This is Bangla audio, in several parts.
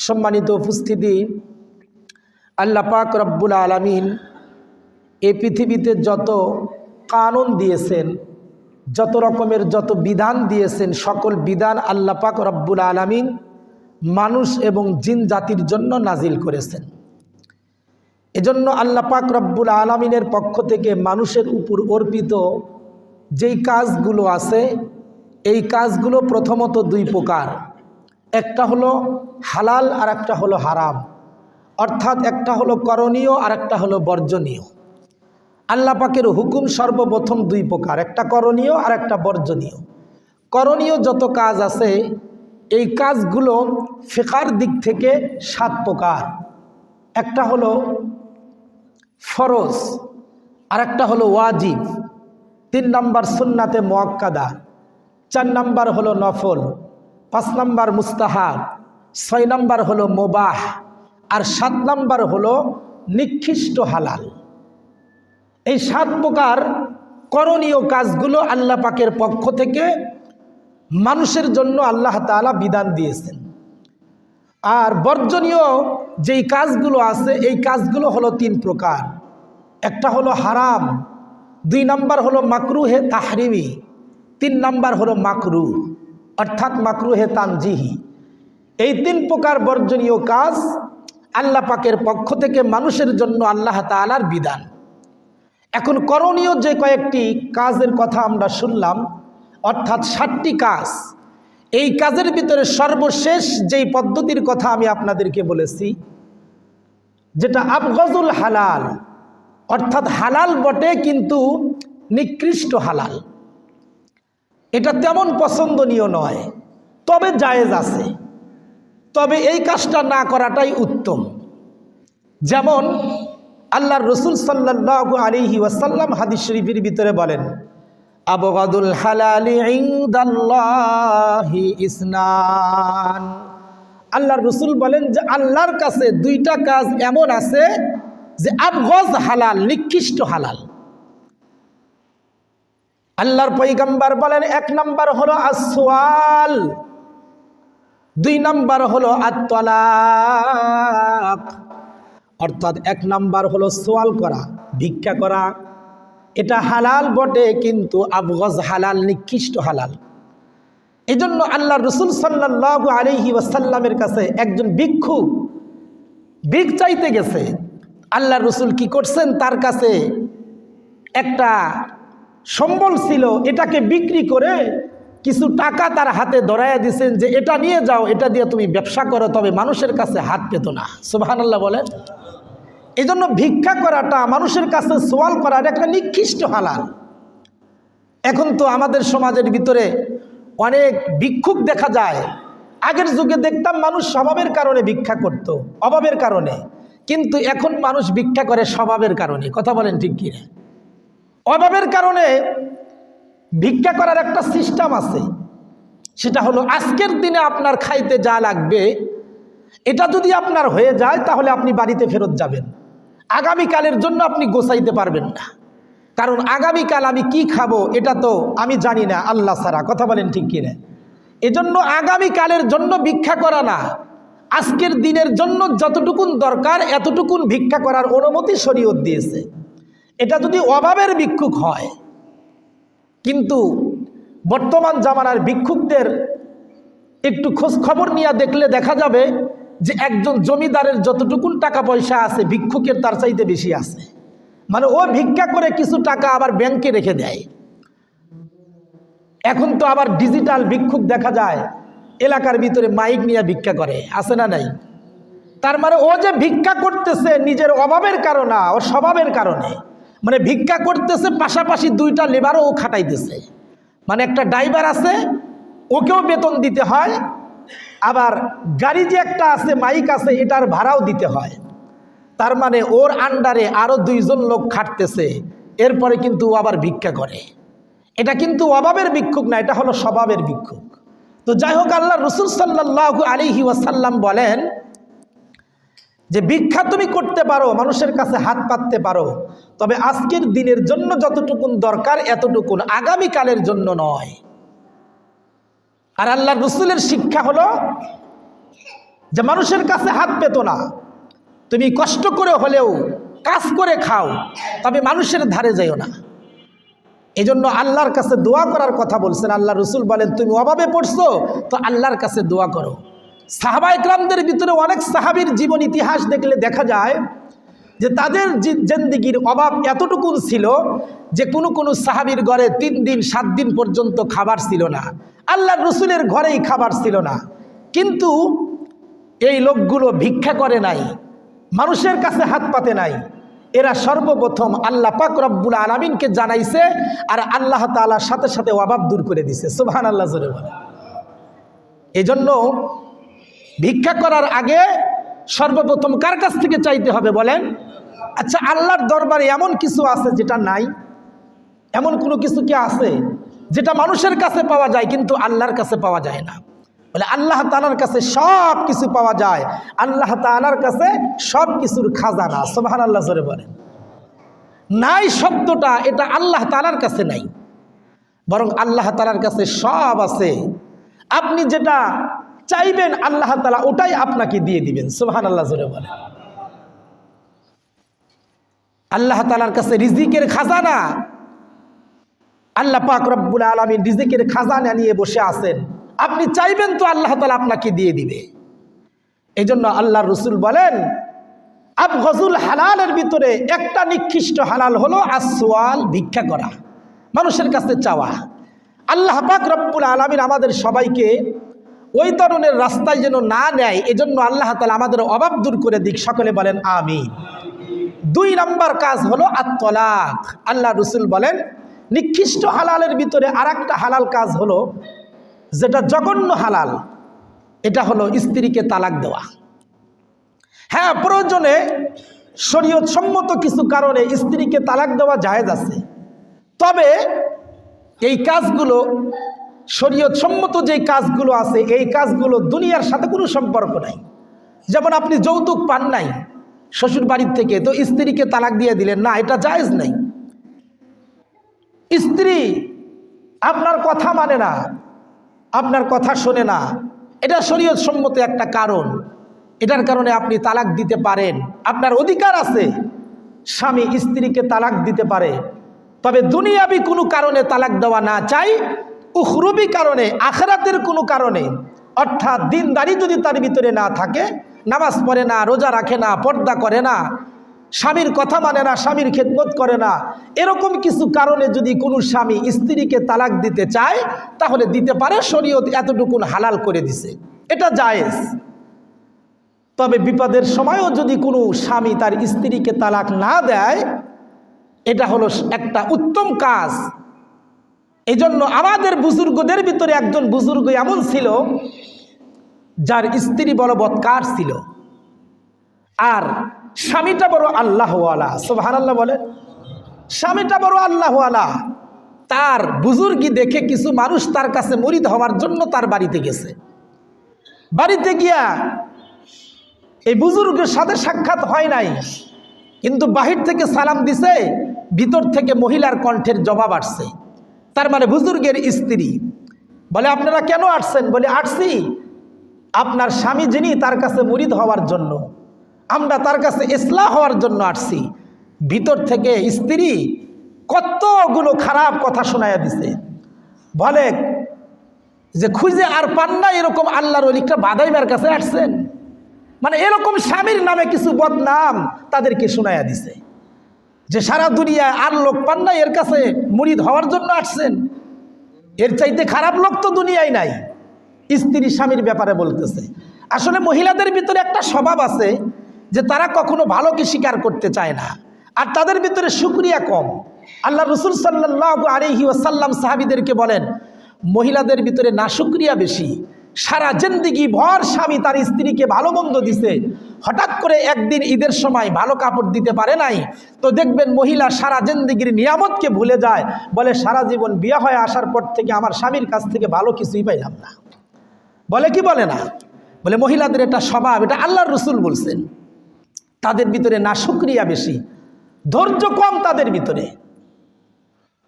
সম্মানিত উপস্থিতি, আল্লাহ পাক রব্বুল আলামিন এই পৃথিবীতে যত কানুন দিয়েছেন, যত রকমের যত বিধান দিয়েছেন, সকল বিধান আল্লাহ পাক রব্বুল আলামিন মানুষ এবং জিন জাতির জন্য নাজিল করেছেন। এজন্য আল্লাহ পাক রব্বুল আলামিনের পক্ষ থেকে মানুষের উপর অর্পিত যেই কাজগুলো আছে, এই কাজগুলো প্রথমত দুই প্রকার। একটা হলো হালাল আর একটা হলো হারাম, অর্থাৎ একটা হলো করণীয় আর একটা হলো বর্জনীয়। আল্লাহ পাকের হুকুম সর্বপ্রথম দুই প্রকার, একটা করণীয় আর একটা বর্জনীয়। করণীয় যত কাজ আছে এই কাজগুলো ফিকহের দিক থেকে 7 প্রকার। একটা হলো ফরজ, আর একটা হলো ওয়াজিব, 3 নম্বর সুন্নাতে মুআক্কাদা, 4 নম্বর হলো নফল, 5 নম্বর মুস্তাহাব, 6 নম্বর হলো মুবাহ, আর 7 নম্বর হলো নিকৃষ্ট হালাল। এই 7 প্রকার করণীয় কাজগুলো আল্লাহ পাকের পক্ষ থেকে মানুষের জন্য আল্লাহ তাআলা বিধান দিয়েছেন। আর বর্জনীয় যেই কাজগুলো আছে এই কাজগুলো হলো 3 প্রকার। একটা হলো হারাম, 2 নম্বর হলো মাকরুহে তাহরিমি, 3 নম্বর হলো মাকরুহ অর্থাৎ মাকরুহে তানজিহি। এই 3 প্রকার বর্জনীয় কাজ আল্লাহ পাকের পক্ষ থেকে মানুষের জন্য আল্লাহ তাআলার বিধান। এখন করণীয় যে কয়েকটি কাজের কথা আমরা শুনলাম, অর্থাৎ 7টি কাজ, এই কাজের ভিতরে সর্বশেষ যেই পদ্ধতির কথা আমি আপনাদেরকে বলেছি, যেটা আবগজুল হালাল, অর্থাৎ হালাল বটে কিন্তু নিকৃষ্ট হালাল, এটা তেমন পছন্দনীয় নয়, তবে জায়েজ আছে, তবে এই কাজটা না করাটাই উত্তম। যেমন আল্লাহর রাসূল সাল্লাল্লাহু আলাইহি ওয়াসাল্লাম হাদিস শরীফের ভিতরে বলেন, আবগাদুল হালালি ইনদাল্লাহি ইসনান। আল্লাহর রাসূল বলেন যে আল্লাহর কাছে 2টা কাজ এমন আছে যে আবগজ হালাল, নিকৃষ্ট হালাল। আল্লাহর পয়গম্বর বলেন 1 নম্বর হলো আসওয়াল, 2 নম্বর হলো আত-তালাক। অর্থাৎ 1 নম্বর হলো সওয়াল করা, ভিক্ষা করা, এটা হালাল বটে কিন্তু আবগজ হালাল, নিকৃষ্ট হালাল। এজন্য আল্লাহর রাসূল সাল্লাল্লাহু আলাইহি ওয়াসাল্লামের কাছে একজন ভিক্ষু ভিক চাইতে গেছে। আল্লাহর রাসূল কি করছেন, তার কাছে একটা সম্বল ছিল, এটাকে বিক্রি করে কিছু টাকা তার হাতে ধরাইয়া দিয়েছেন যে এটা নিয়ে যাও, এটা দিয়ে তুমি ব্যবসা করো, তবে মানুষের কাছে হাত পেতো না। সুবহানাল্লাহ বলেন। এই জন্য ভিক্ষা করাটা, মানুষের কাছে সওয়াল করাটা একটা নিকৃষ্ট হালাল। এখন তো আমাদের সমাজের ভিতরে অনেক ভিক্ষুক দেখা যায়। আগের যুগে দেখতাম মানুষ স্বভাবের কারণে ভিক্ষা করত, অভাবের কারণে, কিন্তু এখন মানুষ ভিক্ষা করে স্বভাবের কারণে। কথা বলেন ঠিক কিনা? অভাবের কারণে ভিক্ষা করার একটা সিস্টেম আছে, সেটা হলো আজকের দিনে আপনার খাইতে যা লাগবে এটা যদি আপনার হয়ে যায় তাহলে আপনি বাড়িতে ফেরত যাবেন, আগামীকালের জন্য আপনি গোছাইতে পারবেন না, কারণ আগামীকাল আমি কি খাবো এটা তো আমি জানি না আল্লাহ ছাড়া। কথা বলেন ঠিক কিনা? এজন্য আগামীকালের জন্য ভিক্ষা করা না, আজকের দিনের জন্য যতটুকুন দরকার এতটুকুন ভিক্ষা করার অনুমতি শরীয়ত দিয়েছে। এটা যদি অভাবের ভিক্ষুক হয়। কিন্তু বর্তমান জামানার ভিক্ষুকদের একটু খোঁজ খবর নিয়ে দেখলে দেখা যাবে যে একজন জমিদারের যতটুকুন টাকা পয়সা আছে ভিক্ষুকের তার চাইতে বেশি আছে। মানে ও ভিক্ষা করে কিছু টাকা আবার ব্যাংকে রেখে দেয়। এখন তো আবার ডিজিটাল ভিক্ষুক দেখা যায়, এলাকার ভিতরে মাইক নিয়ে ভিক্ষা করে, আছে না নাই? তার মানে ও যে ভিক্ষা করতেছে নিজের অভাবের কারণে, ওর স্বভাবের কারণে। মানে ভিক্ষা করতেছে, পাশাপাশি 2টা লেবারও ও খাটাইতেছে। মানে একটা ড্রাইভার আছে, ওকেও বেতন দিতে হয়, আবার গাড়ি যে একটা আছে, মাইক আছে, এটার ভাড়াও দিতে হয়। তার মানে ওর আন্ডারে আরও 2 জন লোক খাটতেছে, এরপরে কিন্তু ও আবার ভিক্ষা করে। এটা কিন্তু অভাবের ভিক্ষুক না, এটা হলো স্বভাবের ভিক্ষুক। তো যাই হোক, আল্লাহর রাসূল সাল্লাল্লাহু আলাইহি ওয়াসাল্লাম বলেন যে ভিক্ষা তুমি করতে পারো, মানুষের কাছে হাত পাততে পারো, তবে আজকের দিনের জন্য যতটুকুন দরকার এতটুকুন, আগামীকালের জন্য নয়। আর আল্লাহর রাসূলের শিক্ষা হলো যে মানুষের কাছে হাত পেতো না, তুমি কষ্ট করে হলেও কাজ করে খাও, তবে মানুষের ধারে যাইও না। এই জন্য আল্লাহর কাছে দোয়া করার কথা বলছেন। আল্লাহ রসুল বলেন, তুমি অভাবে পড়ছো তো আল্লাহর কাছে দোয়া করো। সাহাবা ইকরামদের ভিতরে অনেক সাহাবীর জীবন ইতিহাস দেখলে দেখা যায় যে তাদের জিন্দেগির অভাব এতটুকু ছিল যে কোনো সাহাবীর ঘরে 3 দিন 7 দিন পর্যন্ত খাবার ছিল না, আল্লাহর রসুলের ঘরেই খাবার ছিল না। কিন্তু এই লোকগুলো ভিক্ষা করে নাই, মানুষের কাছে হাত পাতে নাই, এরা সর্বপ্রথম আল্লাহ পাক রব্বুল আলামিনকে জানাইছে, আর আল্লাহ তাআলার সাথে সাথে অভাব দূর করে দিছে। সুবহানাল্লাহ জোরে বলে। এজন্য ভিক্ষা করার আগে সর্বপ্রথম কার কাছ থেকে চাইতে হবে বলেন? আচ্ছা, আল্লাহর দরবারে এমন কিছু আছে যেটা নাই? এমন কোনো কিছু কি আছে যেটা মানুষের কাছে পাওয়া যায় কিন্তু আল্লাহর কাছে পাওয়া যায় না? বলে আল্লাহ তাআলার কাছে সব কিছু পাওয়া যায়, আল্লাহ তাআলার কাছে সব কিছুর খাজানা। সুবহানাল্লাহ জোরে বলেন। নাই শব্দটা এটা আল্লাহ তাআলার কাছে নাই, বরং আল্লাহ তাআলার কাছে সব আছে। আপনি যেটা চাইবেন আল্লাহ তাআলা ওটাই আপনাকে দিয়ে দিবেন। সুবহানাল্লাহ জোরে বলেন। আল্লাহ তাআলার কাছে রিজিকের খাজানা, আল্লাহ পাক রব্বুল আলামিন রিজিকের খাজানা নিয়ে বসে আছেন। আপনি চাইবেন তো আল্লাহ তাআলা আপনাকে দিয়ে দিবে। এই জন্য আল্লাহর রসুল বলেন, আবগযুল হালালের ভিতরে একটা নিকৃষ্ট হালাল হলো আসওয়াল, ভিক্ষা করা, মানুষের কাছে চাওয়া। আল্লাহ পাক রব্বুল আলামিন আমাদের সবাইকে ওই ধরনের রাস্তায় যেন না নেয়, এজন্য আল্লাহ তাআলা আমাদের অভাব দূর করে দিক। সকলে বলেন আমিন। 2 নম্বর কাজ হলো আত-তালাক। আল্লাহ রসুল বলেন, নিকৃষ্ট হালালের ভিতরে আরেকটা হালাল কাজ হলো যেটা জঘন্য হালাল, এটা হলো স্ত্রীকে তালাক দেওয়া। হ্যাঁ, প্রয়োজনে শরীয়ত সম্মত কিছু কারণে স্ত্রীকে তালাক দেওয়া জায়েজ আছে, তবে এই কাজগুলো শরীয়ত সম্মত যে কাজগুলো আছে এই কাজগুলো দুনিয়ার সাথে কোনো সম্পর্ক নাই। যেমন আপনি যৌতুক পান নাই শ্বশুর বাড়ির থেকে, তো স্ত্রীকে তালাক দিয়ে দিলেন, না, এটা জায়েজ নাই। স্ত্রী আপনার কথা মানে না, আপনার কথা শোনে না, এটা শরীয়ত সম্মত একটা কারণ, এটার কারণে আপনি তালাক দিতে পারেন, আপনার অধিকার আছে। স্বামী স্ত্রীকে তালাক দিতে পারে, তবে দুনিয়াবি কোনো কারণে তালাক দেওয়া না চাই, উখরুবি কারণে, আখিরাতের কোনো কারণে, অর্থাৎ দিনদারি যদি তার ভিতরে না থাকে, নামাজ পড়ে না, রোজা রাখে না, পর্দা করে না, স্বামীর কথা মানে না, স্বামীর খেদমত করে না, এরকম কিছু কারণে যদি কোনো স্বামী স্ত্রীকে তালাক দিতে চায় তাহলে দিতে পারে। শরীয়ত এতটুকুন হালাল করে দিছে, এটা জায়েজ। তবে বিপদের সময়ও যদি কোনো স্বামী তার স্ত্রীকে তালাক না দেয়, এটা হলো একটা উত্তম কাজ। এই জন্য আমাদের বুজুর্গদের ভিতরে একজন বুজুর্গ এমন ছিল যার স্ত্রী বড় বদকার ছিল, আর স্বামীটা বড় আল্লাহওয়ালা। সুবহানাল্লাহ বলে। স্বামীটা বড় আল্লাহওয়ালা। তার বুজুর্গি দেখে কিছু মানুষ তার কাছে মুরিদ হওয়ার জন্য তার বাড়িতে গেছে। বাড়িতে গিয়া এই বুজুর্গের সাথে সাক্ষাৎ হয় নাই, কিন্তু বাহির থেকে সালাম দিছে, ভিতর থেকে মহিলার কণ্ঠের জবাব আসছে। তার মানে বুজুর্গের স্ত্রী বলে, আপনারা কেন আসছেন? বলে, আসছি আপনার স্বামী যিনি তার কাছে মুরিদ হওয়ার জন্য, আমরা তার কাছে ইসলাহ হওয়ার জন্য আসছি। ভিতর থেকে স্ত্রী কতগুলো খারাপ কথা শোনায়া দিছে। বলে যে খুঁজে আর পান না এরকম আল্লাহর ওলিটা বাদাইবার কাছে আসছেন, মানে এরকম স্বামীর নামে কিছু বদনাম তাদেরকে শোনায়া দিছে, যে সারা দুনিয়ায় আর লোক পান না, এর কাছে মুরিদ হওয়ার জন্য আসছেন। এর চাইতে খারাপ লোক তো দুনিয়ায় নাই। স্ত্রী স্বামীর ব্যাপারে বলতেছে। আসলে মহিলাদের ভিতরে একটা স্বভাব আছে যে তারা কখনো ভালোকে স্বীকার করতে চায় না, আর তাদের ভিতরে শুকরিয়া কম। আল্লাহ রসুল সাল্লাল্লাহু আলাইহি ওয়াসাল্লাম সাহাবীদেরকে বলেন, মহিলাদের ভিতরে নাশুকরিয়া বেশি। সারা জিন্দেগি ভর স্বামী তার স্ত্রীকে ভালো মন্দ দিছে, হঠাৎ করে একদিন ঈদের সময় ভালো কাপড় দিতে পারে নাই, তো দেখবেন মহিলা সারা জিন্দেগির নিয়ামতকে ভুলে যায়, বলে সারা জীবন বিয়ে হয়ে আসার পর থেকে আমার স্বামীর কাছ থেকে ভালো কিছুই পাইলাম না। বলে কি বলে না? বলে মহিলাদের এটা স্বভাব, এটা আল্লাহর রসুল বলছেন। তাদের ভিতরে নাশুকরিয়া বেশি, ধৈর্য কম তাদের ভিতরে।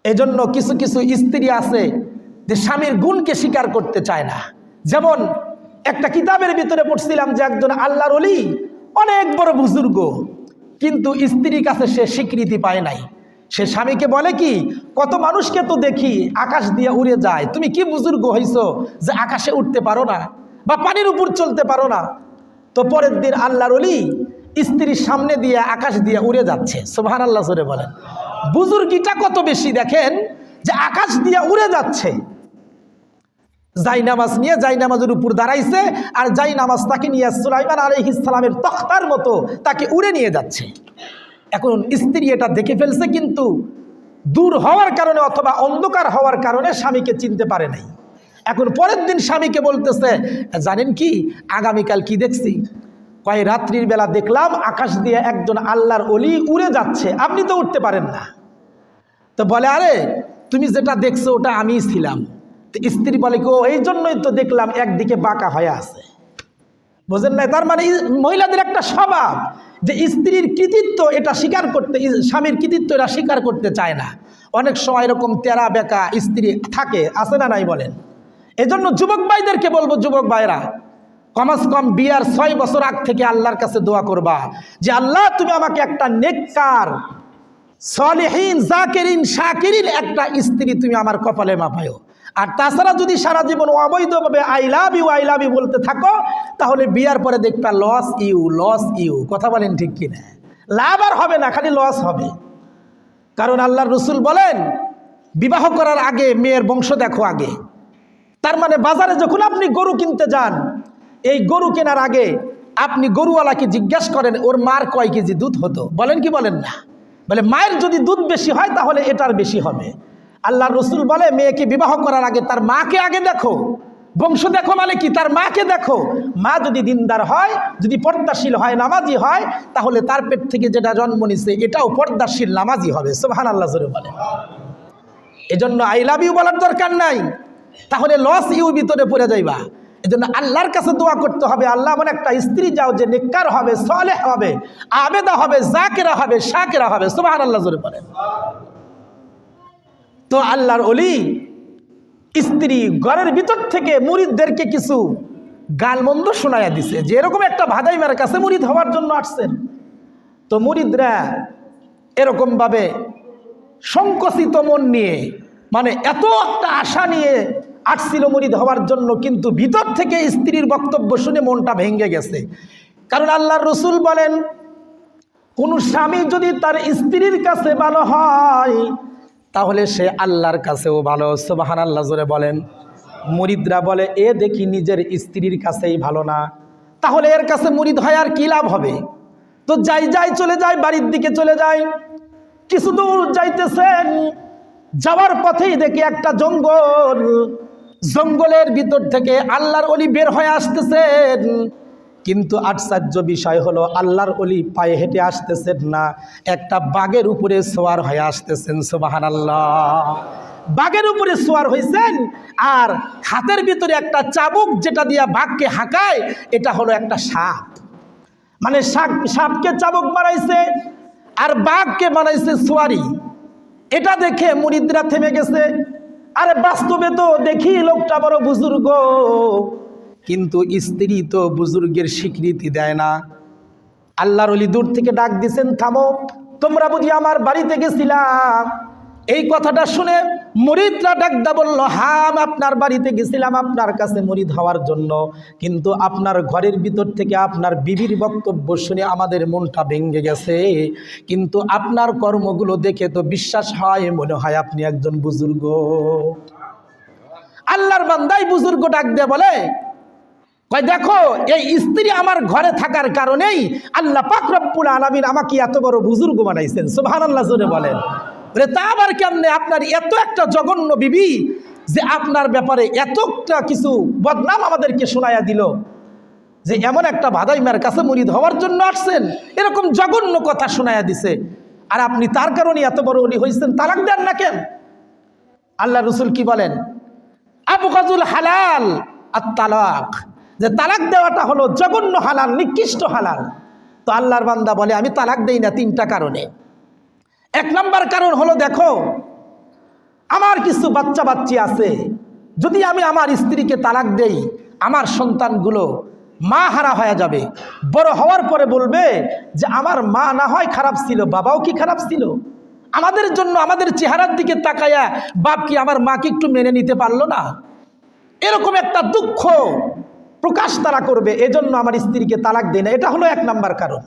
এজন্য কিছু কিছু স্ত্রী আছে যে স্বামীর গুণকে স্বীকার করতে চায় না। যেমন একটা কিতাবের ভিতরে পড়ছিলাম যে একজন আল্লাহর ওলি, অনেক বড় বুজুর্গ, কিন্তু স্ত্রীর কাছে সে স্বীকৃতি পায় নাই। সে স্বামীকে বলে কি, কত মানুষকে তো দেখি আকাশ দিয়ে উড়ে যায়, তুমি কি বুজুর্গ হইছো যে আকাশে উঠতে পারো না বা পানির উপর চলতে পারো না? তো পরের দিন আল্লাহর ওলি স্ত্রীর সামনে দিয়ে আকাশ দিয়ে উড়ে যাচ্ছে। সুবহানাল্লাহ জোরে বলেন। বুজুর্গিটা কত বেশি দেখেন, যে আকাশ দিয়ে উড়ে যাচ্ছে। জাইনামাজ নিয়ে জাইনামাজের উপর দাঁড়াইছে, আর জাইনামাজ তাকে নিয়ে সুলাইমান আলাইহিস সালামের তখতার মতো তাকে উড়ে নিয়ে যাচ্ছে। এখন স্ত্রী এটা দেখে ফেলছে, কিন্তু দূর হওয়ার কারণে অথবা অন্ধকার হওয়ার কারণে স্বামীকে চিনতে পারে নাই। এখন পরের দিন স্বামীকে বলতেছে, জানেন কি আগামীকাল কি দেখছি? কয় রাত্রির বেলা দেখলাম আকাশ দিয়ে একজন আল্লাহর ওলি উড়ে যাচ্ছে, আপনি তো উঠতে পারেন না। তো বলে, আরে তুমি যেটা দেখছো ওটা আমিই ছিলাম। স্ত্রী বলে কি, ও এই জন্যই তো দেখলাম একদিকে বাঁকা হয়ে আছে। বুঝেন না? তার মানে মহিলাদের একটা স্বভাব যে স্ত্রীর কৃতিত্ব এটা স্বীকার করতে, স্বামীর কৃতিত্ব এটা স্বীকার করতে চায় না। অনেক সময় এরকম তেরা বেকা স্ত্রী থাকে, আছে না নাই বলেন? এজন্য যুবক ভাইদেরকে বলবো, যুবক ভাইরা কমাস কম বিয়ার 6 বছর আগ থেকে আল্লাহর কাছে দোয়া করবা যে আল্লাহ তুমি আমাকে একটা নেককার, সলিহিন, জাকিরিন, শাকিরিন একটা স্ত্রী তুমি আমার কপালে মাপায়ো। আর তাছাড়া যদি সারা জীবন অবৈধভাবে আই লাভ ইউ বলতে থাকো, তাহলে বিয়ার পরে দেখবা লস ইউ। কথা বলেন ঠিক কিনা? লাভ আর হবে না, খালি লস হবে। কারণ আল্লাহর রসুল বলেন, বিবাহ করার আগে মেয়ের বংশ দেখো আগে। তার মানে বাজারে যখন আপনি গরু কিনতে যান, এই গরু কেনার আগে আপনি গরুওয়ালাকে জিজ্ঞেস করেন ওর মার কয় কেজি দুধ হতো। বলেন কি বলেন না? বলে মায়ের যদি দুধ বেশি হয় তাহলে এটার বেশি হবে। আল্লাহর রসুল বলে, মেয়েকে বিবাহ করার আগে তার মাকে আগে দেখো। বংশ দেখো মানে কি? তার মাকে দেখো। মা যদি দিনদার হয়, যদি পর্দাশীল হয়, নামাজি হয়, তাহলে তার পেট থেকে যেটা জন্ম নিছে এটাও পর্দাশীল নামাজি হবে। সুবহানাল্লাহ জোরে বলে। এজন্য আই লাভ ইউ বলার দরকার নাই, তাহলে লস ইউ ভিতরে পড়ে যাইবা। এজন্য আল্লাহর কাছে দোয়া করতে হবে, আল্লাহ এমন একটা স্ত্রী যাও যে নেককার হবে, সালেহ হবে, আবেদা হবে, জাকিরা হবে, শাকিরা হবে। সুবহানাল্লাহ জোরে বলেন। তো আল্লাহর ওলি স্ত্রী ঘরের ভিতর থেকে মুরিদদেরকে কিছু গালমন্দ শোনায়া দিছে, যে এরকম একটা ভাদাইমার কাছে মুরিদ হওয়ার জন্য আসছেন। তো মুরিদরা এরকমভাবে সংকুচিত মন নিয়ে, মানে এত একটা আশা নিয়ে আসছিল মুরিদ হওয়ার জন্য, কিন্তু ভিতর থেকে স্ত্রীর বক্তব্য শুনে মনটা ভেঙে গেছে। কারণ আল্লাহর রসুল বলেন, কোন স্বামী যদি তার স্ত্রীর কাছে ভালো হয় তাহলে সে আল্লাহর কাছেও ভালো। সুবহানাল্লাহ জোরে বলেন। মুরিদরা বলে, এ দেখি নিজের স্ত্রীর কাছেই ভালো না, তাহলে এর কাছে মুরিদ হয় আর কি লাভ হবে? তো চলে যায়, বাড়ির দিকে চলে যায়। কিছু দূর যাইতেছেন, যাওয়ার পথেই দেখি একটা জঙ্গল। জঙ্গলের ভিতর থেকে আল্লাহর ওলি বের হয়ে আসতেছেন, কিন্তু আশ্চর্য বিষয় হলো আল্লাহর ওলি পায়ে হেঁটে আসতেছেন না, একটা বাঘের উপরে সওয়ার হয়ে আসতেছেন। সুবহানাল্লাহ। বাঘের উপরে সওয়ার হয়েছেন, আর হাতের ভিতরে একটা চাবুক যেটা দিয়া বাঘকে হাঁকায়, এটা হলো একটা সাপ। মানে সাপকে চাবুক বানাইছে আর বাঘকে বানাইছে সোয়ারি। এটা দেখে মুরিদরা থেমে গেছে। আরে বাস্তবে তো দেখি লোকটা বড় বুজুর্গ, কিন্তু স্ত্রী তো বুজুর্গের স্বীকৃতি দেয় না। আল্লাহর ওলি দূর থেকে ডাক দিছেন, থামো, তোমরা বুঝি আমার বাড়িতে গেছিলাম? এই কথাটা শুনে মুরিদরা ডাকদা বলল, হ্যাঁ আপনার বাড়িতে গেছিলাম আপনার কাছে মুরিদ হওয়ার জন্য, কিন্তু আপনার ঘরের ভিতর থেকে আপনার বিবির বক্তব্য শুনে আমাদের মনটা ভেঙে গেছে, কিন্তু আপনার কর্মগুলো দেখে তো বিশ্বাস হয়, মনে হয় আপনি একজন বুজুর্গ। আল্লাহর বান্দাই বুজুর্গ ডাক দিয়ে বলে, কয় দেখো, এই স্ত্রী আমার ঘরে থাকার কারণেই আল্লাহ পাক রব্বুল আলামিন আমাকে এত বড় বুজুর্গ বানাইছেন। সুবহানাল্লাহ জোরে বলেন। তা আবার কেমনে? আপনার এত একটা জঘন্য বিবি যে আপনার ব্যাপারে এতটা কিছু বদনাম আমাদেরকে শোনায়া দিল, যে এমন একটা ভাদাইমার কাছে মুরিদ হওয়ার জন্য আসছেন, এরকম জঘন্য কথা শোনায়া দিছে, আর আপনি তার কারণে এত বড় ওলি হয়েছেন, তালাক দেন না কেন? আল্লাহ রসুল কি বলেন? আবগাজুল হালাল আত-তালাক, যে তালাক দেওয়াটা হলো জঘন্য হালাল, নিকৃষ্ট হালাল। তো আল্লাহর বান্দা বলে, আমি তালাক দেই না 3টা কারণে। 1 নম্বর কারণ হলো, দেখো আমার কিছু বাচ্চা বাচ্চি আছে, যদি আমি আমার স্ত্রীকে তালাক দেই, আমার সন্তানগুলো মা হারা হয়ে যাবে, বড় হওয়ার পরে বলবে যে আমার মা না হয় খারাপ ছিল, বাবাও কি খারাপ ছিল? আমাদের জন্য আমাদের চেহারার দিকে তাকায়া বাপ কি আমার মাকে একটু মেনে নিতে পারলো না? এরকম একটা দুঃখ প্রকাশ তারা করবে। এজন্য আমার স্ত্রীকে তালাক দেয় না। এটা হলো 1 নাম্বার কারণ।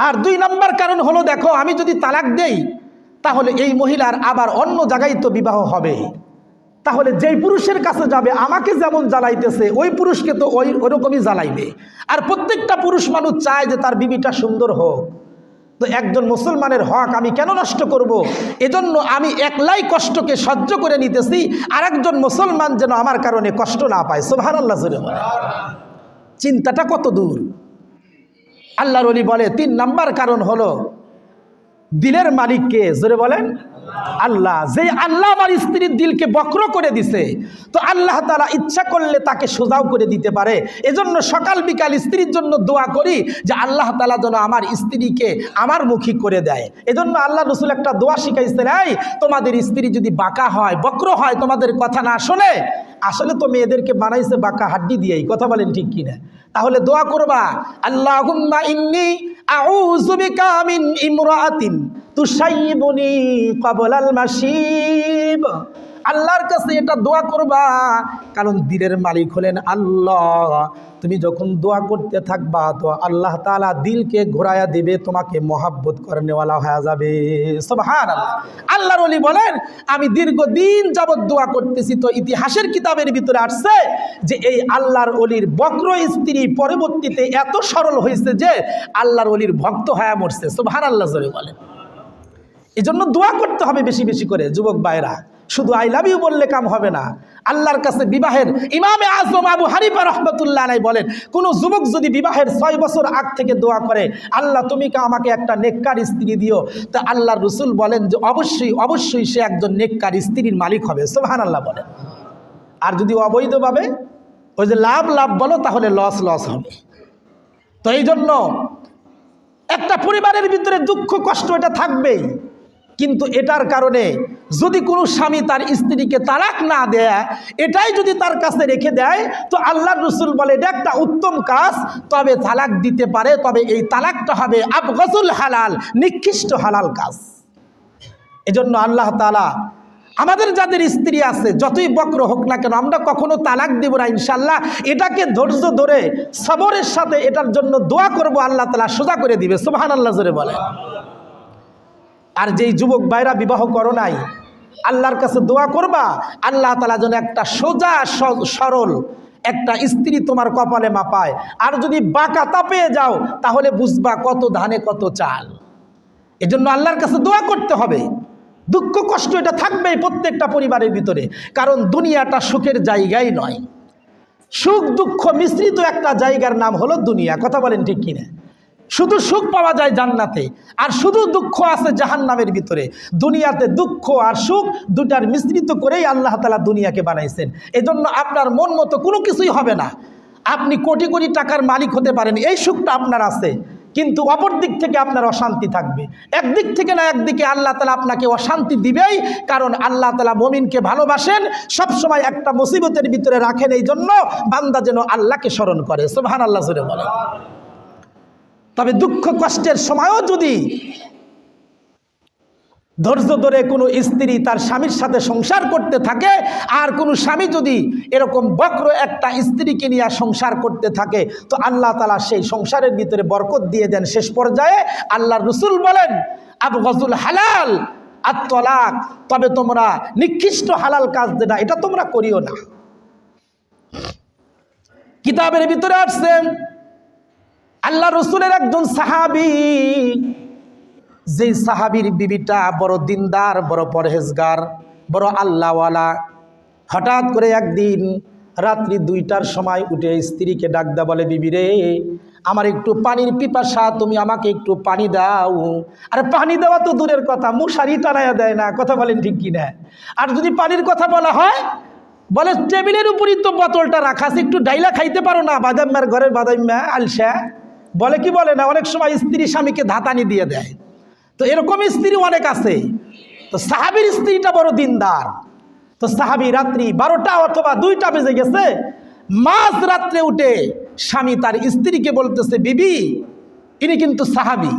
আর 2 নাম্বার কারণ হলো, দেখো আমি যদি তালাক দেই তাহলে এই মহিলার আবার অন্য জায়গায় তো বিবাহ হবে, তাহলে যেই পুরুষের কাছে যাবে আমাকে যেমন জ্বালাইতেছে ওই পুরুষকে তো ওরকমই জ্বালাইবে। আর প্রত্যেকটা পুরুষ মানুষ চায় যে তার বিবিটা সুন্দর হোক। তো একজন মুসলমানের হক আমি কেন নষ্ট করব? এজন্য আমি একলাই কষ্টকে সহ্য করে নিতেছি, আর একজন মুসলমান যেন আমার কারণে কষ্ট না পায়। সুবহানাল্লাহ। চিন্তাটা কত দূর! আল্লাহর ওলি বলে 3 নাম্বার কারণ হলো দিলের মালিককে, জোরে বলেন আল্লাহ। যে আল্লাহ আমার স্ত্রীর দিলকে বক্র করে দিছে, তো আল্লাহ তাআলা ইচ্ছা করলে তাকে সোজাও করে দিতে পারে। এজন্য সকাল বিকাল স্ত্রীর জন্য দোয়া করি যে আল্লাহ তাআলা যেন আমার স্ত্রীকে আমার মুখী করে দেয়। এজন্য আল্লাহ রাসূল একটা দোয়া শিখাইছেন, এই তোমাদের স্ত্রী যদি বাঁকা হয়, বক্র হয়, তোমাদের কথা না শোনে, আসলে তো মেয়েদেরকে বানাইছে বাঁকা হাড্ডি দিয়েই, কথা বলেন ঠিক কিনা? তাহলে দোয়া করবা, আল্লাহুম্মা ইন্নী আউযু বিকা মিন ইমরাআতিন তুসাইয়িবুনি ক্বাবলাল মাশিব। আল্লাহর কাছে এটা দোয়া করবা, কারণ দিলের মালিক হলেন আল্লাহ। তুমি যখন দোয়া করতে থাকবা তো আল্লাহ তাআলা দিলকে ঘোরায়া দিবে, তোমাকে মহাব্বত করেনেওয়ালা হয়ে যাবে। সুবহানাল্লাহ। আল্লাহর ওলি বলেন আমি দীর্ঘদিন যাবত দোয়া করতেছি, তো ইতিহাসের কিতাবের ভিতরে আসছে যে এই আল্লাহর ওলির বক্র স্ত্রী পরবর্তীতে এত সরল হয়েছে যে আল্লাহর ওলির ভক্ত হয়ে মরছে। সুবহানাল্লাহ জোরে বলেন। এজন্য দোয়া করতে হবে বেশি বেশি করে। যুবক ভাইরা, শুধু আই লাভ ইউ বললে কাম হবে না। আল্লাহর কাছে বিবাহের ইমামে আজম আবু হানিফা রাহমাতুল্লাহ আলাইহি বলেন, কোন যুবক যদি বিবাহের 6 বছর আগ থেকে দোয়া করে, আল্লাহ তুমি আমাকে একটা নেককার স্ত্রী দিও, তা আল্লাহর রাসূল বলেন যে অবশ্যই অবশ্যই সে একজন নেককার স্ত্রীর মালিক হবে। সুবহানাল্লাহ বলেন। আর যদি অবৈধভাবে ওই যে লাভ লাভ বলো, তাহলে লস লস হবে। তো এই জন্য একটা পরিবারের ভিতরে দুঃখ কষ্ট এটা থাকবেই, কিন্তু এটার কারণে যদি কোনো স্বামী তার স্ত্রীকে তালাক না দেয়, এটাই যদি তার কাছে রেখে দেয়, তো আল্লাহর রাসূল বলে এটা একটা উত্তম কাজ, তবে তালাক দিতে পারে, তবে এই তালাকটা হবে আবগাজুল হালাল, নিকৃষ্ট হালাল কাজ। এজন্য আল্লাহ তাআলা আমাদের যাদের স্ত্রী আছে যতই বক্র হোক না কেন, আমরা কখনো তালাক দিব না ইনশাআল্লাহ। এটাকে ধৈর্য ধরে সবরের সাথে এটার জন্য দোয়া করব, আল্লাহ তাআলা সোজা করে দিবে। সুবহানাল্লাহ জোরে বলে। আর যেই যুবক ভাইরা বিবাহ করো নাই, আল্লাহর কাছে দোয়া করবা আল্লাহ তাআলা যেন একটা সোজা সরল একটা স্ত্রী তোমার কপালে মাপায়। আর যদি বাঁকা পেয়ে যাও তাহলে বুঝবা কত ধানে কত চাল। এজন্য আল্লাহর কাছে দোয়া করতে হবে। দুঃখ কষ্ট এটা থাকবেই প্রত্যেকটা পরিবারের ভিতরে, কারণ দুনিয়াটা সুখের জায়গাই নয়। সুখ দুঃখ মিশ্রিত একটা জায়গার নাম হলো দুনিয়া, কথা বলেন ঠিক কিনা? শুধু সুখ পাওয়া যায় জান্নাতে, আর শুধু দুঃখ আছে জাহান্নামের ভিতরে। দুনিয়াতে দুঃখ আর সুখ দুটার মিশ্রিত করেই আল্লাহ তাআলা দুনিয়াকে বানাইছেন। এজন্য আপনার মন মতো কোনো কিছুই হবে না। আপনি কোটি কোটি টাকার মালিক হতে পারেন, এই সুখটা আপনার আছে, কিন্তু অপর দিক থেকে আপনার অশান্তি থাকবে। একদিক থেকে না একদিকে আল্লাহ তাআলা আপনাকে অশান্তি দিবেই, কারণ আল্লাহ তাআলা মুমিনকে ভালোবাসেন, সবসময় একটা মুসিবতের ভিতরে রাখেন, এই জন্য বান্দা যেন আল্লাহকে স্মরণ করে। সুবহানাল্লাহ জোরে বলে। তবে দুঃখ কষ্টের সময়ও যদি ধৈর্য ধরে কোনো স্ত্রী তার স্বামীর সাথে সংসার করতে থাকে, আর কোনো স্বামী যদি এরকম বক্র একটা স্ত্রীকে নিয়ে সংসার করতে থাকে, তো আল্লাহ তাআলা সেই সংসারের ভিতরে বরকত দিয়ে দেন। শেষ পর্যায়ে আল্লাহর রাসূল বলেন আবগাজুল হালাল আত-তালাক, তবে তোমরা নিকৃষ্ট হালাল কাজ যেটা, এটা তোমরা করিও না। কিতাবের ভিতরে আসছে আল্লাহ রাসূলের একজন সাহাবী, যেই সাহাবীর বিবিটা বড় দিনদার, বড় পরহেজগার, বড় আল্লাহওয়ালা, হঠাৎ করে একদিন রাত্রি 2টার সময় উঠে স্ত্রীকে ডাক দেয়া বলে, বিবি রে, আমার একটু পানির পিপাসা, তুমি আমাকে একটু পানি দাও। আর পানি দেওয়া তো দূরের কথা, মশারি টানায়া দেয় না, কথা বলেন ঠিক কিনা? আর যদি পানির কথা বলা হয়, বলে টেবিলের উপরই তো বোতলটা রাখা আছে, একটু ডাইলা খাইতে পারো না? বাদাম্মার ঘরের বাদাম্মা আলসা বলে কি বলে না? অনেক সময় স্ত্রী স্বামীকে ধাতানি দিয়ে দেয়। তো এরকম স্ত্রী অনেক আছে। তো সাহাবীর স্ত্রীটা বড় দিনদার। তো সাহাবী রাত্রি 12টা অথবা 2টা বেজে গেছে, মাঝ রাত্রে উঠে স্বামী তার স্ত্রীকে বলতেছে, বিবি, ইনি কিন্তু সাহাবী,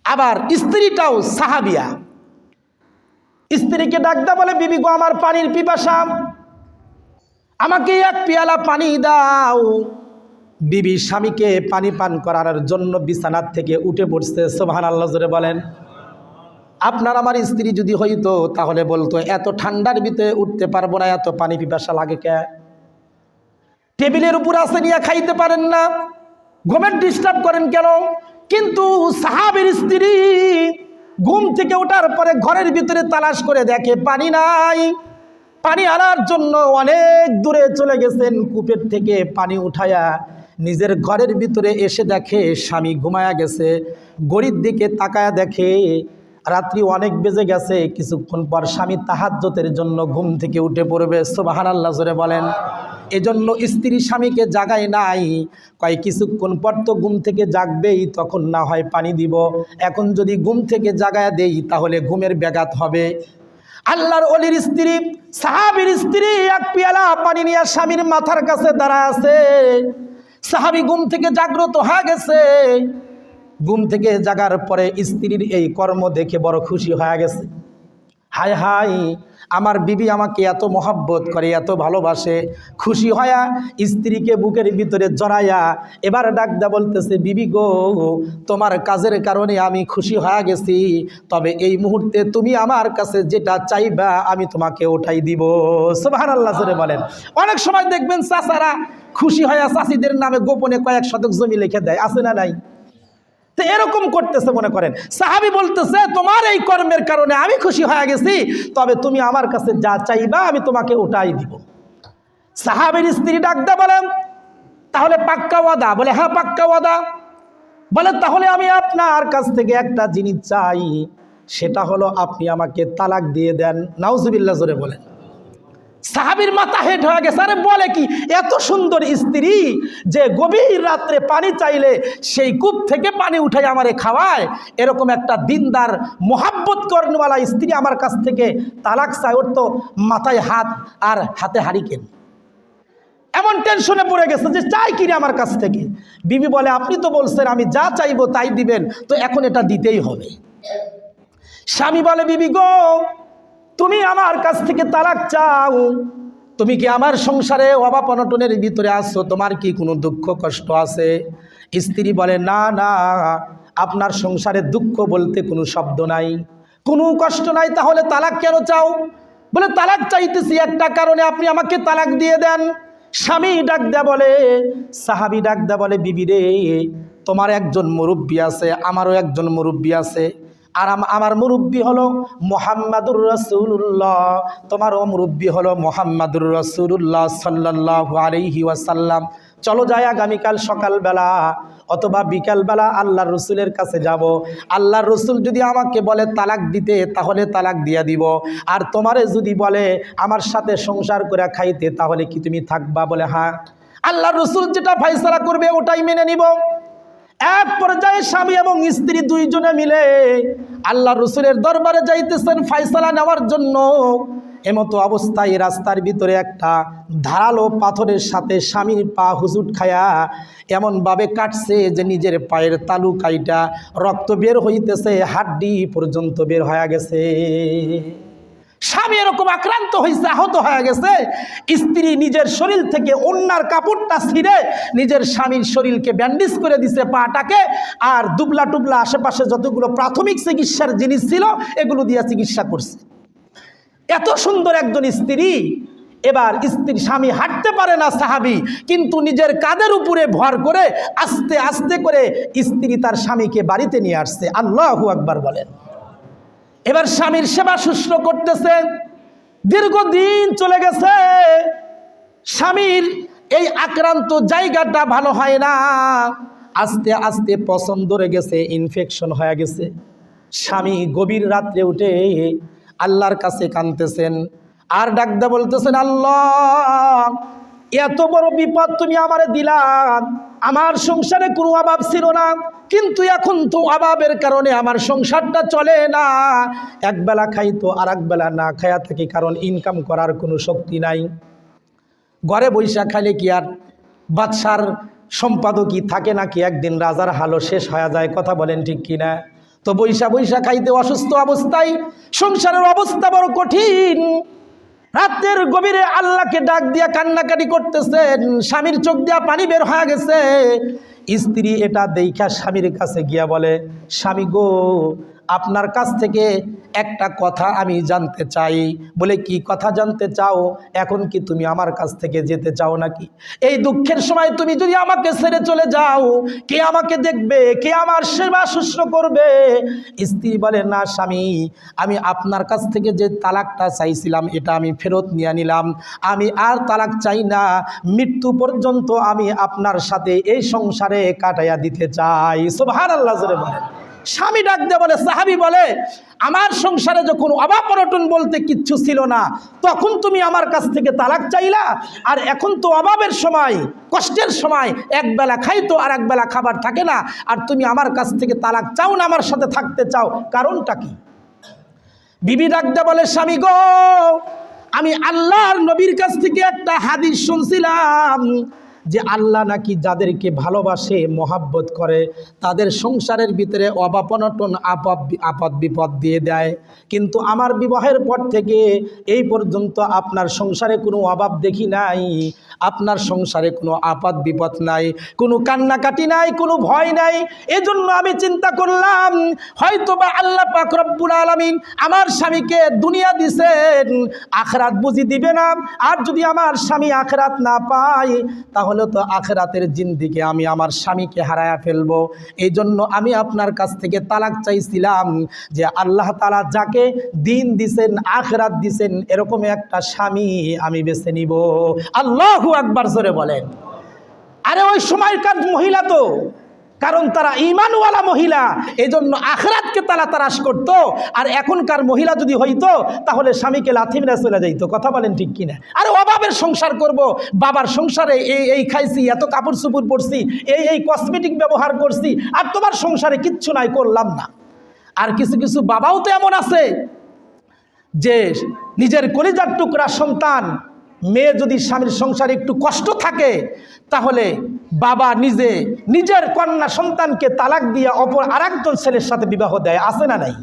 আবার স্ত্রীটাও সাহাবিয়া। স্ত্রীকে ডাকদা বলে, বিবি গো, আমার পানির পিপাসা, আমাকে এক পেয়ালা পানি দাও। বিবি স্বামীকে পানি পান করানোর জন্য বিছানার থেকে উঠে পড়ছে। সুবহানাল্লাহ, জোরে বলেন। আপনার আমার স্ত্রী যদি হইতো তাহলে বলতো, এত ঠান্ডার ভিতরে উঠতে পারবো না, এত পানি পিপাসা লাগে কে? টেবিলের উপর আছে নিয়ে খাইতে পারেন না, ঘুমের ডিস্টার্ব করেন কেন? কিন্তু সাহাবীর স্ত্রী ঘুম থেকে ওঠার পরে ঘরের ভিতরে তালাশ করে দেখে পানি নাই। পানি আনার জন্য অনেক দূরে চলে গেছেন, কূপের থেকে পানি উঠায়া নিজের ঘরের ভিতরে এসে দেখে স্বামী ঘুমায়া গেছে। ঘড়ির দিকে তাকায়া দেখে রাত্রি অনেক বেজে গেছে, কিছুক্ষণ পর স্বামী তাহাজ্জুদের জন্য ঘুম থেকে উঠে পড়বে। সুবহানাল্লাহ, জোরে বলেন। এজন্য স্ত্রী স্বামীকে জাগায় নাই, কয় কিছুক্ষণ পর তো ঘুম থেকে জাগবেই, তখন না হয় পানি দিব, এখন যদি ঘুম থেকে জাগায় দেই তাহলে ঘুমের ব্যাঘাত হবে। আল্লাহর ওলির স্ত্রী, সাহাবীর স্ত্রী এক পেয়ালা পানি নিয়ে স্বামীর মাথার কাছে দাঁড়া আছে। সাহাবী ঘুম থেকে জাগ্রত হয়ে গেছে। ঘুম থেকে জাগার পরে স্ত্রীর এই কর্ম দেখে বড় খুশি হয়ে গেছে। হায় হায়, আমার বিবি আমাকে এত মহব্বত করে, এত ভালোবাসে। খুশি হয়া স্ত্রীকে বুকের ভিতরে জড়াইয়া এবার ডাকদা বলতেছে, বিবি গো, তোমার কাজের কারণে আমি খুশি হয়ে গেছি, তবে এই মুহূর্তে তুমি আমার কাছে যেটা চাইবা আমি তোমাকে ওঠাই দিব। সুবহানাল্লাহ, জোরে বলেন। অনেক সময় দেখবেন চাচারা খুশি হয়া চাচিদের নামে গোপনে কয়েক শতক জমি লিখে দেয়, আছে না নাই? তো এরকম করতেছে মনে করেন। সাহাবী বলতেছে, তোমার এই কর্মের কারণে আমি খুশি হয়ে গেছি, তবে তুমি আমার কাছে যা চাইবা আমি তোমাকে ওটাই দিব। সাহাবীর স্ত্রী ডাকদা বলেন, তাহলে পাক্কা ওয়াদা? বলে হ্যাঁ, পাক্কা ওয়াদা। বলে তাহলে আমি আপনার কাছ থেকে একটা জিনিস চাই, সেটা হলো আপনি আমাকে তালাক দিয়ে দেন। নাউজুবিল্লাহ, জোরে বলেন। সাহাবীর মাথা হেট হয়ে গেছে। আরে বলে কি, এত সুন্দর স্ত্রী যে গভীর রাত্রে পানি চাইলে সেই কূপ থেকে পানি উঠাই আমারে খাওয়ায়, এরকম একটা দিনদার মোহাব্বত করেনওয়ালা স্ত্রী আমার কাছ থেকে তালাক চায়, ওর তো মাথায় হাত আর হাতে হারিকেন। এমন টেনশনে পড়ে গেছে যে চাই কিরে আমার কাছ থেকে। বিবি বলে, আপনি তো বলছেন আমি যা চাইবো তাই দিবেন, তো এখন এটা দিতেই হবে। স্বামী বলে, বিবি গো, তুমি আমার কাছ থেকে তালাক চাও, তুমি কি আমার সংসারে অভাব অনটনের ভিতরে আসছো? তোমার কি কোনো দুঃখ কষ্ট আছে? স্ত্রী বলে, না না, আপনার সংসারে দুঃখ বলতে কোনো শব্দ নাই, কোনো কষ্ট নাই। তাহলে তালাক কেন চাও? বলে, তালাক চাইতেছি একটা কারণে, আপনি আমাকে তালাক দিয়ে দেন। স্বামী ডাক দেয়া বলে, সাহাবী ডাক দেয়া বলে, বিবি রে, তোমার একজন মুরব্বী আছে, আমারও একজন মুরব্বী আছে। আর আমার মুরব্বী হলো মুহাম্মাদুর রাসূলুল্লাহ, তোমারও মুরব্বী হলো মুহাম্মাদুর রাসূলুল্লাহ সাল্লাল্লাহু আলাইহি ওয়াসাল্লাম। চলো যাই আগামীকাল সকালবেলা অথবা বিকালবেলা আল্লাহর রসুলের কাছে যাব। আল্লাহর রসুল যদি আমাকে বলে তালাক দিতে, তাহলে তালাক দিয়ে দিব। আর তোমারে যদি বলে আমার সাথে সংসার করে খাইতে, তাহলে কি তুমি থাকবা? বলে হ্যাঁ। আল্লাহর রসুল যেটা ফয়সালা করবে ওটাই মেনে নিব। এক পর্যায়ে স্বামী এবং স্ত্রী দুইজনে মিলে আল্লাহর রসুলের দরবারে যাইতেছেন ফয়সালা নেওয়ার জন্য। এমতো অবস্থায় রাস্তার ভিতরে একটা ধারালো পাথরের সাথে স্বামীর পা হুজুট খায়া এমনভাবে কাটছে যে নিজের পায়ের তালু কাইটা রক্ত বের হইতেছে, হাড্ডি পর্যন্ত বের হয়ে গেছে। স্বামী এরকম আক্রান্ত হয়েছে, আহত হয়ে গেছে। স্ত্রী নিজের শরীর থেকে ওন্নার কাপড়টা ছিঁড়ে নিজের স্বামীর শরীরকে ব্যান্ডেজ করে দিছে, পাটাকে, আর দুবলা টুবলা আশেপাশে যতগুলো প্রাথমিক চিকিৎসার জিনিস ছিল এগুলো দিয়ে চিকিৎসা করছে। এত সুন্দর একজন স্ত্রী। এবার স্বামী হাঁটতে পারে না সাহাবী, কিন্তু নিজের কাঁধের উপরে ভর করে আস্তে আস্তে করে স্ত্রী তার স্বামীকে বাড়িতে নিয়ে আসছে। আল্লাহু আকবার বলেন। এবার স্বামীর সেবা শুশ্রূষা করতেছে। দীর্ঘদিন চলে গেছে, স্বামীর এই আক্রান্ত জায়গাটা ভালো হয় না, আস্তে আস্তে পছন্দ ধরে গেছে, ইনফেকশন হয়ে গেছে। স্বামী গভীর রাত্রে উঠে আল্লাহর কাছে কাঁদতেছেন আর ডাকদা বলতেছেন, আল্লাহ, এত বড় বিপদ তুমি আমারে দিলা। আমার সংসারে কোনো অভাব ছিল না, কিন্তু এখন তো অভাবের কারণে আমার সংসারটা চলে না। একবেলা খাই তো আর একবেলা না খায়া থাকি, কারণ ইনকাম করার কোনো শক্তি নাই। ঘরে বৈশা খাইলে কি আর বাদশার সম্পাদকই থাকে নাকি? একদিন রাজার হালও শেষ হয়ে যায়, কথা বলেন ঠিক কিনা? তো বৈশা বৈশা খাইতে অসুস্থ অবস্থায়, সংসারের অবস্থা বড় কঠিন। রাতের গভীরে আল্লাহকে ডাক দিয়া কান্নাকাটি করতেছেন, স্বামীর চোখ দিয়া পানি বের হয়ে গেছে। স্ত্রী এটা দেখা স্বামীর কাছে গিয়া বলে, স্বামী গো, আপনার কাছ থেকে একটা কথা আমি জানতে চাই। বলে, কি কথা জানতে চাও? এখন কি তুমি আমার কাছ থেকে যেতে চাও নাকি? এই দুঃখের সময় তুমি যদি আমাকে ছেড়ে চলে যাও, কে আমাকে দেখবে, কে আমার সেবা শুশ্রূষা করবে? স্ত্রী বলে, না স্বামী, আমি আপনার কাছ থেকে যে তালাকটা চাইছিলাম এটা আমি ফেরত নিয়ে নিলাম। আমি আর তালাক চাই না, মৃত্যু পর্যন্ত আমি আপনার সাথে এই সংসারে কাটাইয়া দিতে চাই। সুবহানাল্লাহ জোরে বলেন। স্বামী ডাক দিয়ে বলে, সাহাবী বলে, আমার সংসারে যখন অভাব অনটন বলতে কিচ্ছু ছিল না, তখন তুমি আমার কাছ থেকে তালাক চাইলা, আর এখন তো অভাবের সময়, কষ্টের সময়, একবেলা খাইতো আর একবেলা খাবার থাকে না, আর তুমি আমার কাছ থেকে তালাক চাও না, আমার সাথে থাকতে চাও, কারণটা কি? বিবি ডাক দিয়ে বলে, স্বামী গো, আমি আল্লাহর নবীর কাছ থেকে একটা হাদিস শুনছিলাম যে আল্লাহ নাকি যাদেরকে ভালোবাসে, মহাব্বত করে, তাদের সংসারের ভিতরে অভাব অনটন আপদ বিপদ দিয়ে দেয়। কিন্তু আমার বিবাহের পর থেকে এই পর্যন্ত আপনার সংসারে কোনো অভাব দেখি নাই, আপনার সংসারে কোনো আপদ বিপদ নাই, কোনো কান্নাকাটি নাই, কোনো ভয় নাই। এজন্য আমি চিন্তা করলাম, হয়তোবা আল্লাহ পাক রব্বুল আলামিন আমার স্বামীকে দুনিয়া দিছেন, আখিরাত বুঝি দিবে না। আর যদি আমার স্বামী আখিরাত না পায়, তাহলে তো আখিরাতের জিন্দিগি আমি আমার স্বামীকে হারায়া ফেলবো। এই জন্য আমি আপনার কাছ থেকে তালাক চাইছিলাম, যে আল্লাহ তাআলা যাকে দিন দিছেন, আখিরাত দিছেন, এরকম একটা স্বামী আমি বেছে নিব। আল্লাহু আকবার জোরে বলেন। আরে ওই সময়কার মহিলা তো, কারণ তারা ঈমানওয়ালা মহিলা, এই জন্য আখিরাতকে তারা তালাশ করতো। আর এখনকার মহিলা যদি হইতো, তাহলে স্বামীকে লাথি মেরে চলে যাইতো, কথা বলেন ঠিক কিনা? আরে অভাবের সংসার করব, বাবার সংসারে এই খাইছি, এত কাপড় চুপুর পরছি, এই কসমেটিক ব্যবহার করছি, আর তোমার সংসারে কিচ্ছু নাই, করলাম না। আর কিছু কিছু বাবাও তো এমন আছে যে নিজের কলিজার টুকরা সন্তান, মেয়ে যদি স্বামীর সংসারে একটু কষ্ট থাকে, তাহলে বাবা নিজের কন্যা সন্তানকে তালাক দিয়ে অপর আরেকজন ছেলের সাথে বিবাহ দেয়, আছে না নাই?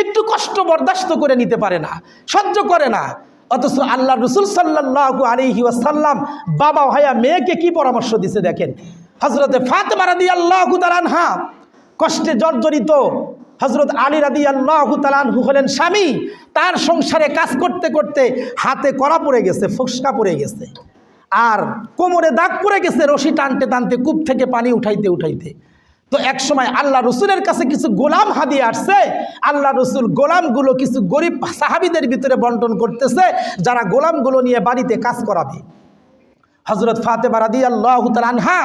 একটু কষ্ট বরদাস্ত করে নিতে পারে না, সহ্য করে না। অথচ আল্লাহ রাসূল সাল্লাল্লাহু আলাইহি ওয়াসাল্লাম বাবা ভাইয়া মেয়েকে কি পরামর্শ দিছে দেখেন। হযরতে ফাতেমা রাদিয়াল্লাহু তাআলা আনহা কষ্টে জর্জরিত, হযরত আলী রাদিয়াল্লাহু তাআলা আনহু হলেন স্বামী, তার সংসারে কাজ করতে করতে হাতে কড়া পড়ে গেছে, ফোসকা পড়ে গেছে, আর কোমরে দাগ পড়ে গেছে রশি টানতে টানতে, কূপ থেকে পানি উঠাইতে উঠাইতে। তো এক সময় আল্লাহ রসুলের কাছে কিছু গোলাম হাদিয়ে আসছে। আল্লাহ রসুল গোলামগুলো কিছু গরিব সাহাবীদের ভিতরে বন্টন করতেছে, যারা গোলামগুলো নিয়ে বাড়িতে কাজ করাবে। হযরত ফাতেমা রাদিয়াল্লাহু তাআলা আনহা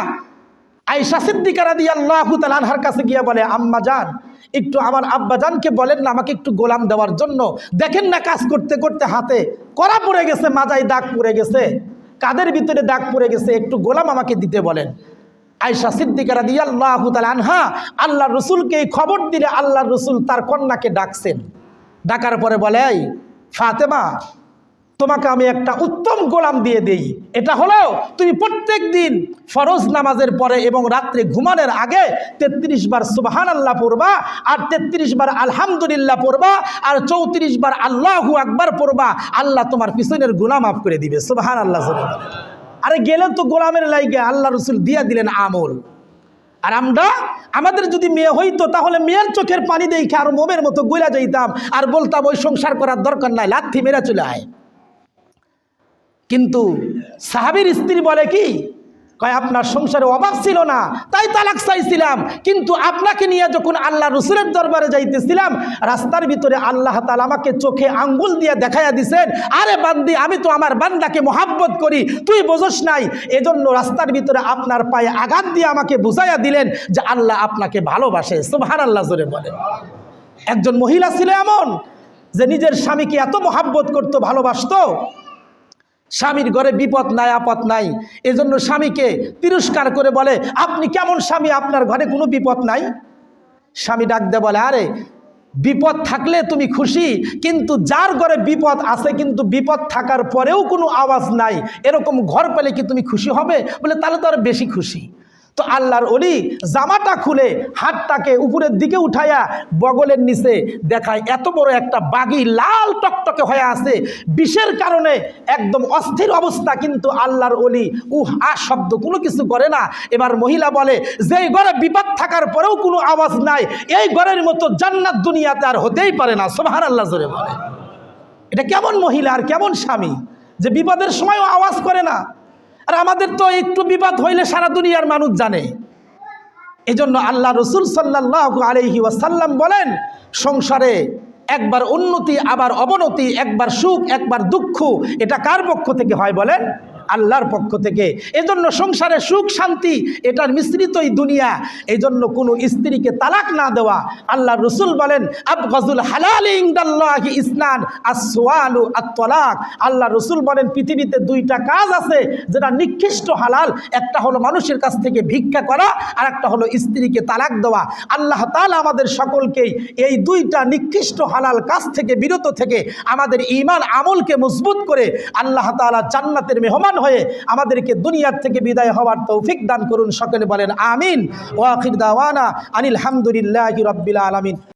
আয়েশা সিদ্দিকা রাদিয়াল্লাহু তাআলা আনহার কাছে গিয়ে বলে, আম্মা জান, একটু আমার আব্বাজানকে বলেন না আমাকে একটু গোলাম দেওয়ার জন্য। দেখেন না কাজ করতে করতে হাতে কড়া পড়ে গেছে, মাজায় দাগ পড়ে গেছে, কাদের ভিতরে দাগ পড়ে গেছে, একটু গোলাম আমাকে দিতে বলেন। আয়েশা সিদ্দিকা রাদিয়াল্লাহু তাআলা আনহা আল্লাহর রাসূলকে এই খবর দিলে আল্লাহর রাসূল তার কন্যাকে ডাকছেন। ডাকার পরে বলে, এই ফাতেমা, তোমাকে আমি একটা উত্তম গোলাম দিয়ে দেই। এটা হলো, তুমি প্রত্যেক দিন ফরজ নামাজের পরে এবং রাত্রে ঘুমানোর আগে 33 বার সুবহানাল্লাহ পড়বা, আর 33 বার আলহামদুলিল্লাহ পড়বা, আর 34 বার আল্লাহু আকবার পড়বা। আল্লাহ তোমার পিছনের গুনাহ মাফ করে দিবে। সুবহানাল্লাহ। আরে গেলেন তো গোলামের লাইগে, আল্লাহ রাসূল দিয়া দিলেন আমল। আর আমরা, আমাদের যদি মেয়ে হইতো, তাহলে মেয়ের চোখের পানি দেখে আর মোমের মতো গইলা যাইতাম, আর বলতাম ওই সংসার করার দরকার নাই, লাথি মেরা চলে আয়। কিন্তু সাহাবীর স্ত্রী বলে কি, কয় আপনার সংসারে অভাব ছিল না, তাই তালাক চাইছিলাম, কিন্তু আপনাকে নিয়ে যখন আল্লাহ রসুলের দরবারে যাইতেছিলাম, রাস্তার ভিতরে আল্লাহ তাআলা আমাকে চোখে আঙ্গুল দিয়ে দেখাইয়া দিছেন, আরে বান্দি, আমি তো আমার বান্দাকে মহাব্বত করি, তুই বোঝস নাই, এজন্য রাস্তার ভিতরে আপনার পায়ে আঘাত দিয়ে আমাকে বুঝাইয়া দিলেন যে আল্লাহ আপনাকে ভালোবাসে। সুবহানাল্লাহ জোরে বলেন। একজন মহিলা ছিল এমন যে নিজের স্বামীকে এত মহাব্বত করত, ভালোবাসতো, স্বামীর ঘরে বিপদ নাই, আপদ নাই, এজন্য স্বামীকে তিরস্কার করে বলে, আপনি কেমন স্বামী, আপনার ঘরে কোনো বিপদ নাই? স্বামী ডাক দে বলে, আরে বিপদ থাকলে তুমি খুশি, কিন্তু যার ঘরে বিপদ আছে কিন্তু বিপদ থাকার পরেও কোনো আওয়াজ নাই, এরকম ঘর পেলে কি তুমি খুশি হবে? বলে তাহলে তো আর বেশি খুশি। তো আল্লাহর ওলি জামাটা খুলে হাতটাকে উপরের দিকে উঠায়া বগলের নিচে দেখায় এত বড় একটা বাগি লাল টকটকে হয়ে আছে, বিষের কারণে একদম অস্থির অবস্থা, কিন্তু আল্লাহর ওলি শব্দ কোনো কিছু করে না। এবার মহিলা বলে যে এই ঘরে বিপদ থাকার পরেও কোনো আওয়াজ নাই, এই ঘরের মতো জান্নাত দুনিয়াতে আর হতেই পারে না। সুবহানাল্লাহ জোরে বলে। এটা কেমন মহিলা আর কেমন স্বামী যে বিপদের সময়ও আওয়াজ করে না? আর আমাদের তো একটু বিপদ হইলে সারা দুনিয়ার মানুষ জানে। এজন্য আল্লাহ রসুল সাল্লাল্লাহু আলাইহি ওয়াসাল্লাম বলেন, সংসারে একবার উন্নতি আবার অবনতি, একবার সুখ একবার দুঃখ, এটা কার পক্ষ থেকে হয় বলেন? আল্লাহর পক্ষ থেকে। এজন্য সংসারে সুখ শান্তি এটার মিশ্রিতই দুনিয়া। এজন্য কোনো স্ত্রীকে তালাক না দেওয়া। আল্লাহ রসুল বলেন আবগাজুল হালালি ইনদাল্লাহি ইসনান আস-সুআলু আত-তালাক। আল্লাহ রসুল বলেন পৃথিবীতে দুইটা কাজ আছে যেটা নিকৃষ্ট হালাল, একটা হলো মানুষের কাছ থেকে ভিক্ষা করা, আর একটা হলো স্ত্রীকে তালাক দেওয়া। আল্লাহ তাআলা আমাদের সকলকেই এই দুইটা নিকৃষ্ট হালাল কাজ থেকে বিরত থেকে আমাদের ঈমান আমলকে মজবুত করে আল্লাহ তাআলা জান্নাতের মেহমান হয়ে আমাদেরকে দুনিয়ার থেকে বিদায় হওয়ার তৌফিক দান করুন। সকলে বলেন আমিন। ওয়া আখির দাওয়ানা আনিল হামদুলিল্লাহি রাব্বিল আলামিন।